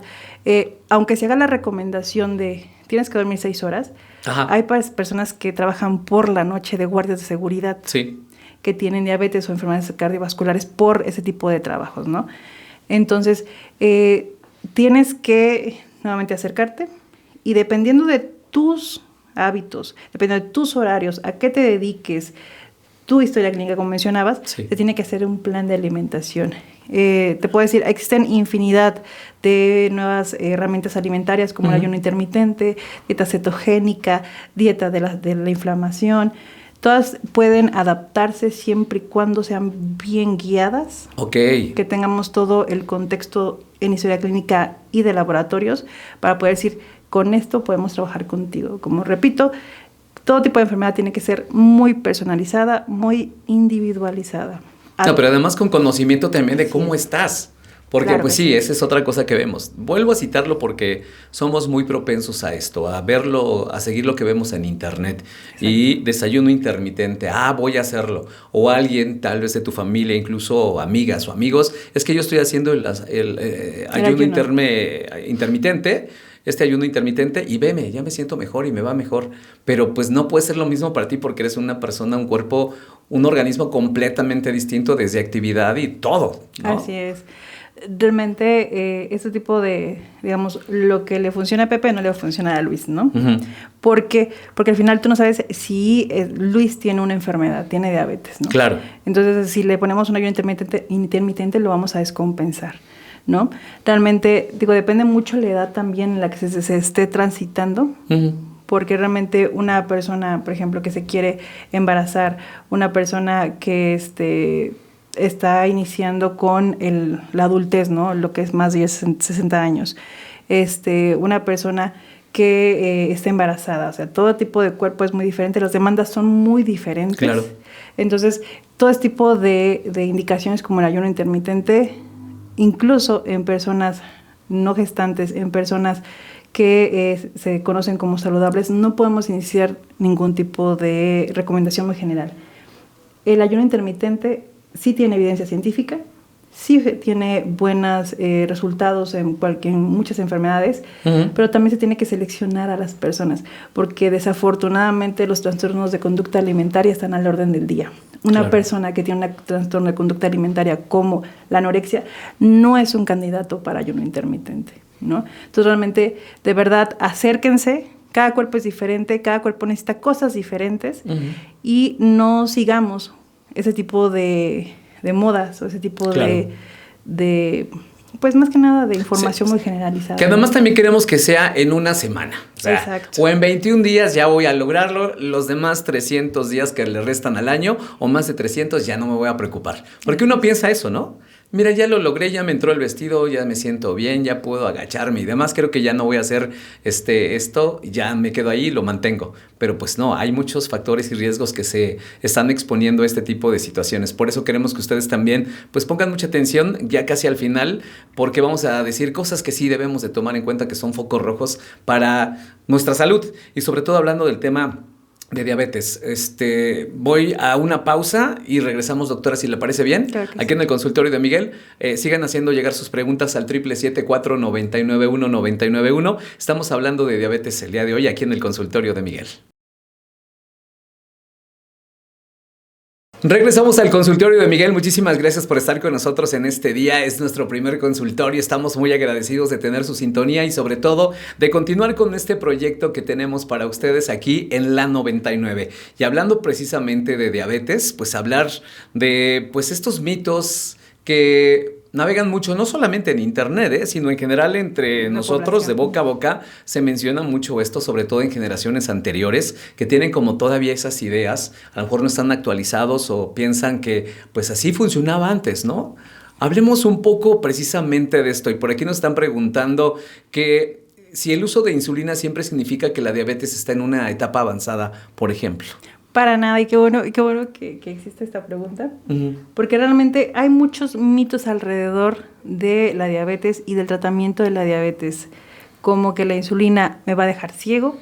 aunque se haga la recomendación de tienes que dormir 6 horas, hay personas que trabajan por la noche de guardias de seguridad. Sí. Que tienen diabetes o enfermedades cardiovasculares por ese tipo de trabajos, ¿no? Entonces, tienes que nuevamente acercarte y dependiendo de tus hábitos, dependiendo de tus horarios, a qué te dediques, tu historia clínica, como mencionabas, te tiene que hacer un plan de alimentación. Te puedo decir, existen infinidad de nuevas herramientas alimentarias como el ayuno intermitente, dieta cetogénica, dieta de la inflamación. Todas pueden adaptarse siempre y cuando sean bien guiadas. Que tengamos todo el contexto en historia clínica y de laboratorios para poder decir, con esto podemos trabajar contigo. Como repito, todo tipo de enfermedad tiene que ser muy personalizada, muy individualizada. No, pero además con conocimiento también de cómo estás. Porque pues sí, esa es otra cosa que vemos. Vuelvo a citarlo porque somos muy propensos a esto, a verlo, a seguir lo que vemos en internet. Exacto. Y desayuno intermitente, voy a hacerlo. O alguien, tal vez de tu familia, incluso amigas o amigos, es que yo estoy haciendo el ayuno intermitente, este ayuno intermitente y veme, ya me siento mejor y me va mejor. Pero pues no puede ser lo mismo para ti porque eres una persona, un cuerpo, un organismo completamente distinto desde actividad y todo, ¿no? Así es. Realmente este tipo de, digamos, lo que le funciona a Pepe no le va a funcionar a Luis, ¿no? Porque al final tú no sabes si Luis tiene una enfermedad, tiene diabetes, ¿no? Claro. Entonces, si le ponemos un ayuno intermitente lo vamos a descompensar, ¿no? Realmente, depende mucho la edad también en la que se esté transitando. Porque realmente una persona, por ejemplo, que se quiere embarazar, una persona que está iniciando con la adultez, ¿no? Lo que es más de 60 años. Una persona que está embarazada. O sea, todo tipo de cuerpo es muy diferente, las demandas son muy diferentes. Claro. Entonces, todo este tipo de indicaciones como el ayuno intermitente, incluso en personas no gestantes, en personas que se conocen como saludables, no podemos iniciar ningún tipo de recomendación muy general. El ayuno intermitente sí tiene evidencia científica, sí tiene buenos resultados en muchas enfermedades, pero también se tiene que seleccionar a las personas, porque desafortunadamente los trastornos de conducta alimentaria están al orden del día. Una persona que tiene un trastorno de conducta alimentaria como la anorexia no es un candidato para ayuno intermitente, ¿no? Entonces realmente, de verdad, acérquense. Cada cuerpo es diferente, cada cuerpo necesita cosas diferentes y no sigamos ese tipo de modas o ese tipo de pues más que nada de información muy generalizada. Que además también queremos que sea en una semana. O sea, exacto. O en 21 días ya voy a lograrlo, los demás 300 días que le restan al año o más de 300 ya no me voy a preocupar. Porque uno piensa eso, ¿no? Mira, ya lo logré, ya me entró el vestido, ya me siento bien, ya puedo agacharme y demás. Creo que ya no voy a hacer esto, ya me quedo ahí y lo mantengo. Pero pues no, hay muchos factores y riesgos que se están exponiendo a este tipo de situaciones. Por eso queremos que ustedes también pues pongan mucha atención ya casi al final, porque vamos a decir cosas que sí debemos de tomar en cuenta que son focos rojos para nuestra salud. Y sobre todo hablando del tema de diabetes. Voy a una pausa y regresamos, doctora, si le parece bien. Claro que aquí sí. en el consultorio de Miguel. Sigan haciendo llegar sus preguntas al 777-499-1991. Estamos hablando de diabetes el día de hoy aquí en el consultorio de Miguel. Regresamos al consultorio de Miguel. Muchísimas gracias por estar con nosotros en este día. Es nuestro primer consultorio. Estamos muy agradecidos de tener su sintonía y sobre todo de continuar con este proyecto que tenemos para ustedes aquí en la 99. Y hablando precisamente de diabetes, pues hablar de pues estos mitos que navegan mucho, no solamente en internet, sino en general entre nosotros, de boca a boca, se menciona mucho esto, sobre todo en generaciones anteriores, que tienen como todavía esas ideas, a lo mejor no están actualizados o piensan que pues así funcionaba antes, ¿no? Hablemos un poco precisamente de esto, y por aquí nos están preguntando que si el uso de insulina siempre significa que la diabetes está en una etapa avanzada, por ejemplo. Para nada, y qué bueno que existe esta pregunta, porque realmente hay muchos mitos alrededor de la diabetes y del tratamiento de la diabetes, como que la insulina me va a dejar ciego,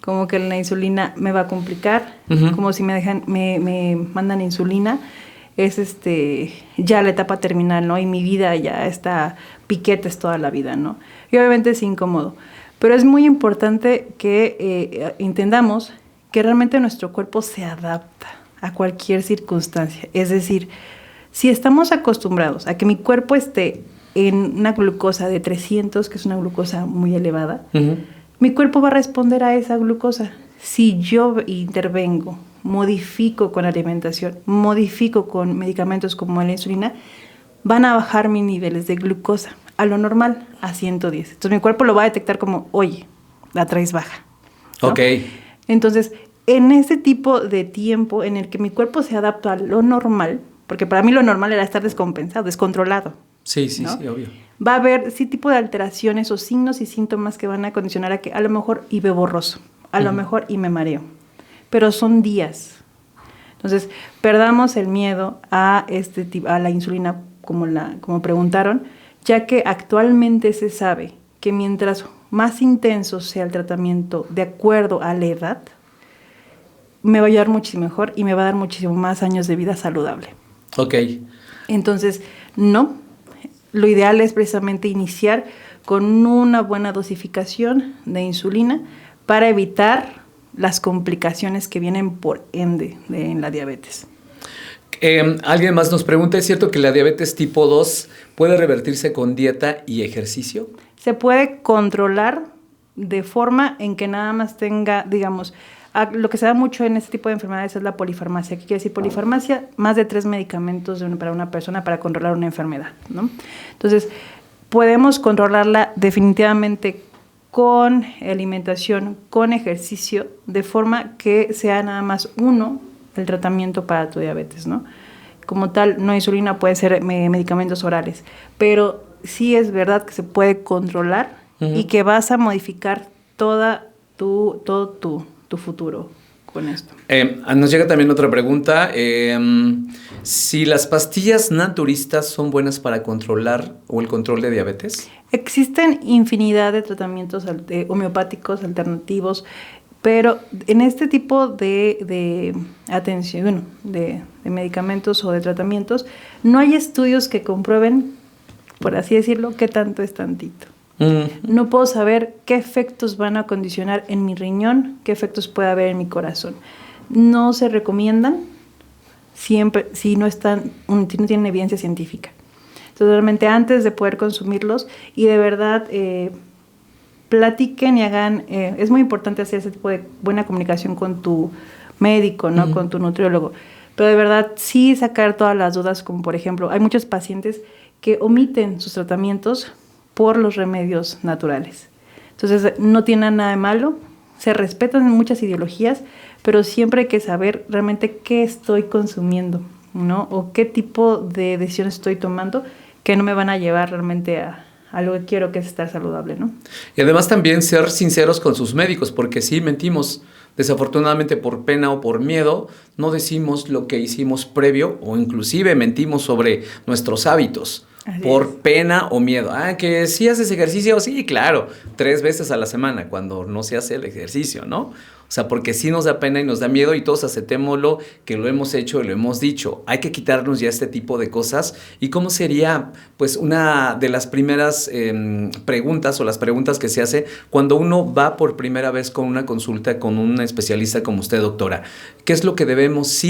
como que la insulina me va a complicar, como si me mandan insulina, es ya la etapa terminal, ¿no? Y mi vida ya está piquetes toda la vida, ¿no? Y obviamente es incómodo, pero es muy importante que entendamos que realmente nuestro cuerpo se adapta a cualquier circunstancia. Es decir, si estamos acostumbrados a que mi cuerpo esté en una glucosa de 300, que es una glucosa muy elevada, mi cuerpo va a responder a esa glucosa. Si yo intervengo, modifico con alimentación, modifico con medicamentos como la insulina, van a bajar mis niveles de glucosa a lo normal, a 110. Entonces mi cuerpo lo va a detectar como, oye, la traes baja, ¿no? Ok. Entonces, en ese tipo de tiempo en el que mi cuerpo se adapta a lo normal, porque para mí lo normal era estar descompensado, descontrolado. Sí, ¿no? Sí, obvio. Va a haber sí tipo de alteraciones o signos y síntomas que van a condicionar a que a lo mejor y veo borroso, a lo mejor y me mareo, pero son días. Entonces, perdamos el miedo a a la insulina, como preguntaron, ya que actualmente se sabe que mientras más intenso sea el tratamiento de acuerdo a la edad, me va a ayudar muchísimo mejor y me va a dar muchísimo más años de vida saludable. Ok. Entonces, no, lo ideal es precisamente iniciar con una buena dosificación de insulina para evitar las complicaciones que vienen por ende en la diabetes. Alguien más nos pregunta, ¿es cierto que la diabetes tipo 2 puede revertirse con dieta y ejercicio? Se puede controlar de forma en que nada más tenga, digamos, lo que se da mucho en este tipo de enfermedades es la polifarmacia. ¿Qué quiere decir polifarmacia? Más de 3 medicamentos para una persona para controlar una enfermedad, ¿no? Entonces, podemos controlarla definitivamente con alimentación, con ejercicio, de forma que sea nada más uno el tratamiento para tu diabetes, ¿no? Como tal, no insulina, puede ser medicamentos orales, pero sí es verdad que se puede controlar y que vas a modificar todo tu futuro con esto. Nos llega también otra pregunta. Si las pastillas naturistas son buenas para controlar o el control de diabetes. Existen infinidad de tratamientos homeopáticos alternativos, pero en este tipo de atención, bueno, de medicamentos o de tratamientos, no hay estudios que comprueben, por así decirlo, qué tanto es tantito. No puedo saber qué efectos van a condicionar en mi riñón, qué efectos puede haber en mi corazón. No se recomiendan siempre si no tienen evidencia científica. Entonces, realmente antes de poder consumirlos y de verdad platiquen y hagan, es muy importante hacer ese tipo de buena comunicación con tu médico, ¿no? Con tu nutriólogo. Pero de verdad sí sacar todas las dudas, como por ejemplo, hay muchos pacientes que omiten sus tratamientos por los remedios naturales. Entonces, no tiene nada de malo, se respetan muchas ideologías, pero siempre hay que saber realmente qué estoy consumiendo, ¿no? O qué tipo de decisiones estoy tomando que no me van a llevar realmente a lo que quiero, que es estar saludable, ¿no? Y además también ser sinceros con sus médicos, porque sí mentimos, desafortunadamente por pena o por miedo, no decimos lo que hicimos previo o inclusive mentimos sobre nuestros hábitos. Por pena o miedo. Que sí haces ejercicio, sí, claro, 3 veces a la semana cuando no se hace el ejercicio, ¿no? O sea, porque sí nos da pena y nos da miedo y todos aceptémoslo que lo hemos hecho y lo hemos dicho. Hay que quitarnos ya este tipo de cosas. ¿Y cómo sería, pues, una de las primeras preguntas o las preguntas que se hace cuando uno va por primera vez con una consulta con un especialista como usted, doctora? ¿Qué es lo que debemos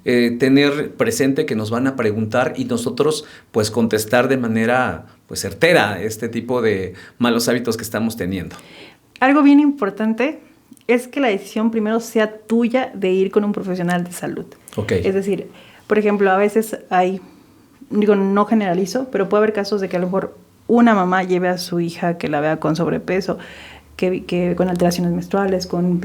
tener presente que nos van a preguntar y nosotros, pues, contestar de manera, pues, certera este tipo de malos hábitos que estamos teniendo? Algo bien importante es que la decisión primero sea tuya de ir con un profesional de salud. Okay. Es decir, por ejemplo, a veces no generalizo, pero puede haber casos de que a lo mejor una mamá lleve a su hija que la vea con sobrepeso, que con alteraciones menstruales, con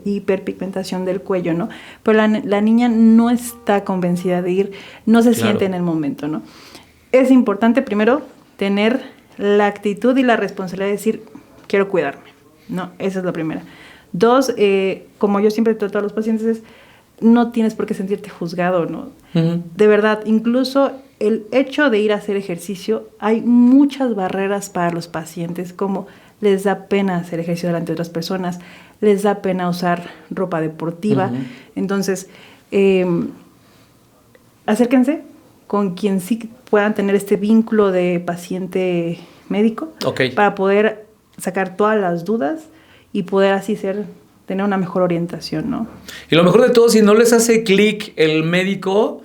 hiperpigmentación del cuello, ¿no? Pero la niña no está convencida de ir, no se siente en el momento, ¿no? Es importante primero tener la actitud y la responsabilidad de decir, quiero cuidarme, ¿no? Esa es la primera. 2, como yo siempre trato a los pacientes, no tienes por qué sentirte juzgado, ¿no? De verdad, incluso el hecho de ir a hacer ejercicio, hay muchas barreras para los pacientes, como les da pena hacer ejercicio delante de otras personas, les da pena usar ropa deportiva. Entonces, acérquense con quien sí puedan tener este vínculo de paciente-médico para poder sacar todas las dudas y poder así tener una mejor orientación, ¿no? Y lo mejor de todo, si no les hace clic el médico,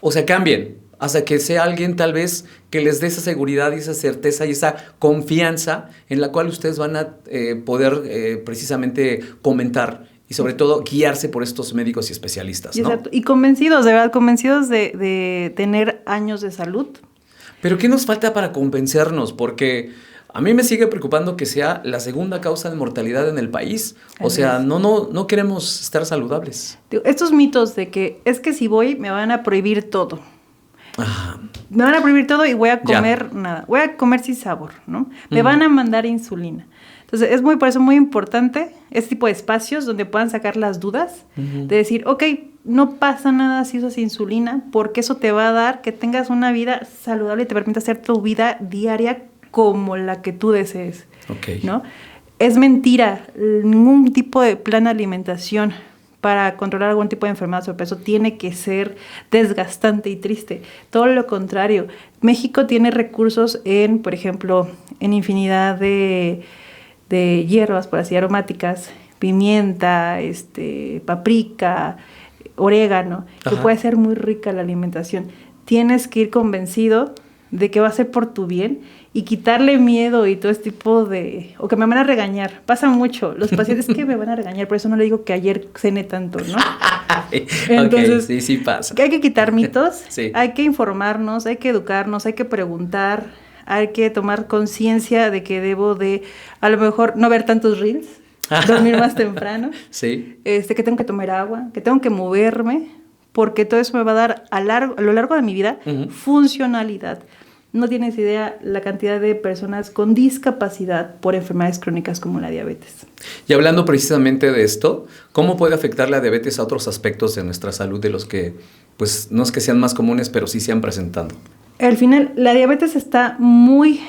o sea, cambien, hasta que sea alguien tal vez que les dé esa seguridad y esa certeza y esa confianza en la cual ustedes van a poder precisamente comentar y sobre todo guiarse por estos médicos y especialistas, ¿no? Exacto. Y convencidos, de verdad, convencidos de tener años de salud. Pero ¿qué nos falta para convencernos? Porque a mí me sigue preocupando que sea la segunda causa de mortalidad en el país. O sea, no queremos estar saludables. Estos mitos de que es que si voy me van a prohibir todo. Ajá. Me van a prohibir todo y voy a comer nada. Voy a comer sin sabor, ¿no? Me van a mandar insulina. Entonces, por eso muy importante este tipo de espacios donde puedan sacar las dudas, de decir, ok, no pasa nada si usas insulina, porque eso te va a dar que tengas una vida saludable y te permite hacer tu vida diaria como la que tú desees, ¿no? Es mentira, ningún tipo de plan de alimentación para controlar algún tipo de enfermedad o sobrepeso tiene que ser desgastante y triste. Todo lo contrario, México tiene recursos por ejemplo, en infinidad de hierbas, por así, aromáticas, pimienta, paprika, orégano, que puede ser muy rica la alimentación. Tienes que ir convencido de que va a ser por tu bien y quitarle miedo y todo este tipo o que me van a regañar. Pasa mucho. Los pacientes que me van a regañar, por eso no le digo que ayer cené tanto, ¿no? Entonces, sí pasa. Hay que quitar mitos, Sí. Hay que informarnos, hay que educarnos, hay que preguntar, hay que tomar conciencia de que debo de, a lo mejor, no ver tantos reels, dormir más temprano, Sí. Que tengo que tomar agua, que tengo que moverme, porque todo eso me va a dar a lo largo de mi vida funcionalidad. no tienes idea la cantidad de personas con discapacidad por enfermedades crónicas como la diabetes. Y hablando precisamente de esto, ¿cómo puede afectar la diabetes a otros aspectos de nuestra salud de los que, pues, no es que sean más comunes, pero sí se han presentado? Al final, la diabetes va muy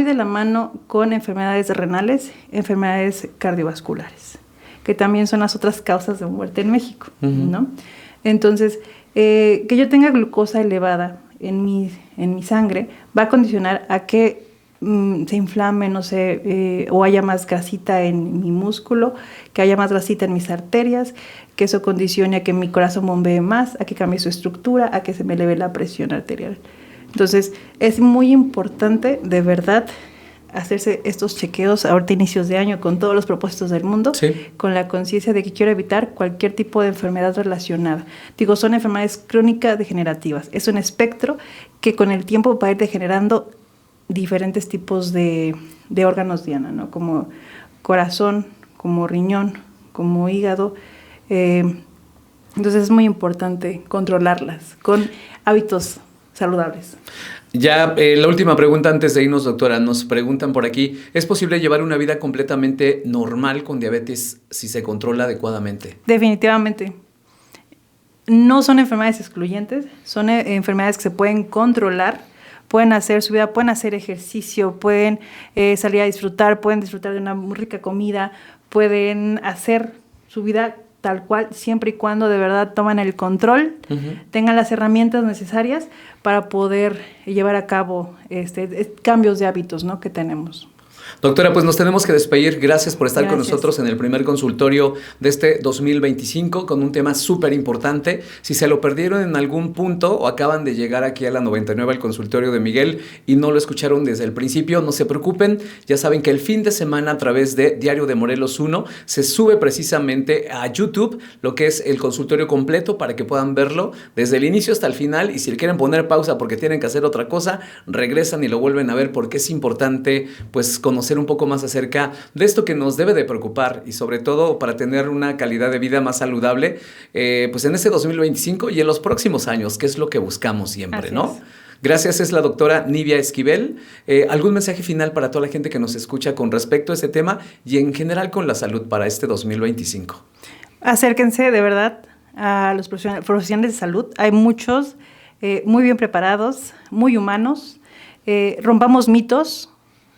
de la mano con enfermedades renales, enfermedades cardiovasculares, que también son las otras causas de muerte en México, ¿no? Entonces, que yo tenga glucosa elevada en mi sangre va a condicionar a que se inflame, no sé, o haya más grasita en mi músculo, que haya más grasita en mis arterias, que eso condicione a que mi corazón bombee más, a que cambie su estructura, a que se me eleve la presión arterial. Entonces, es muy importante, de verdad, hacerse estos chequeos ahorita inicios de año con todos los propósitos del mundo, sí, con la conciencia de que quiero evitar cualquier tipo de enfermedad relacionada. Digo, son enfermedades crónicas degenerativas. Es un espectro que con el tiempo va a ir degenerando diferentes tipos de órganos diana, ¿no? Como corazón, como riñón, como hígado. Entonces es muy importante controlarlas con hábitos saludables. Ya, la última pregunta antes de irnos, doctora. Nos preguntan por aquí, ¿es posible llevar una vida completamente normal con diabetes si se controla adecuadamente? Definitivamente. No son enfermedades excluyentes, son enfermedades que se pueden controlar, pueden hacer su vida, pueden hacer ejercicio, pueden salir a disfrutar, pueden disfrutar de una muy rica comida, pueden hacer su vida tal cual, siempre y cuando de verdad toman el control, tengan las herramientas necesarias para poder llevar a cabo cambios de hábitos, ¿no?, que tenemos. Doctora, pues nos tenemos que despedir. Gracias por estar con nosotros en el primer consultorio de este 2025 con un tema súper importante. Si se lo perdieron en algún punto o acaban de llegar aquí a la 99 al consultorio de Miguel y no lo escucharon desde el principio, no se preocupen. Ya saben que el fin de semana a través de Diario de Morelos 1 se sube precisamente a YouTube lo que es el consultorio completo para que puedan verlo desde el inicio hasta el final, y si le quieren poner pausa porque tienen que hacer otra cosa, regresan y lo vuelven a ver porque es importante pues conocer un poco más acerca de esto que nos debe de preocupar y sobre todo para tener una calidad de vida más saludable pues en este 2025 y en los próximos años, que es lo que buscamos siempre, así, ¿no? Gracias, es la doctora Nivia Esquivel. ¿Algún mensaje final para toda la gente que nos escucha con respecto a este tema y en general con la salud para este 2025? Acérquense de verdad a los profesionales de salud. Hay muchos muy bien preparados, muy humanos. Rompamos mitos.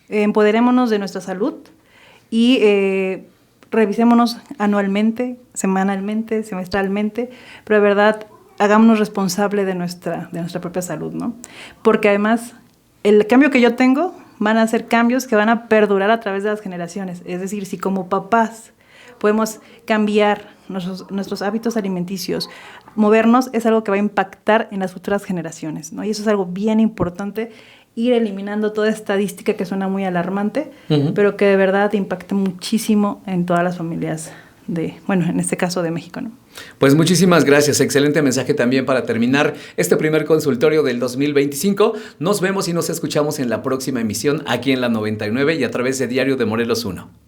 Empoderémonos de nuestra salud y revisémonos anualmente, semanalmente, semestralmente, pero de verdad hagámonos responsable de nuestra propia salud, ¿no? Porque además el cambio que yo tengo van a ser cambios que van a perdurar a través de las generaciones. Es decir, si como papás podemos cambiar nuestros hábitos alimenticios, movernos, es algo que va a impactar en las futuras generaciones, ¿no? Y eso es algo bien importante, ir eliminando toda estadística que suena muy alarmante, pero que de verdad impacta muchísimo en todas las familias en este caso de México, ¿no? Pues muchísimas gracias, excelente mensaje también para terminar este primer consultorio del 2025. Nos vemos y nos escuchamos en la próxima emisión aquí en la 99 y a través de Diario de Morelos 1.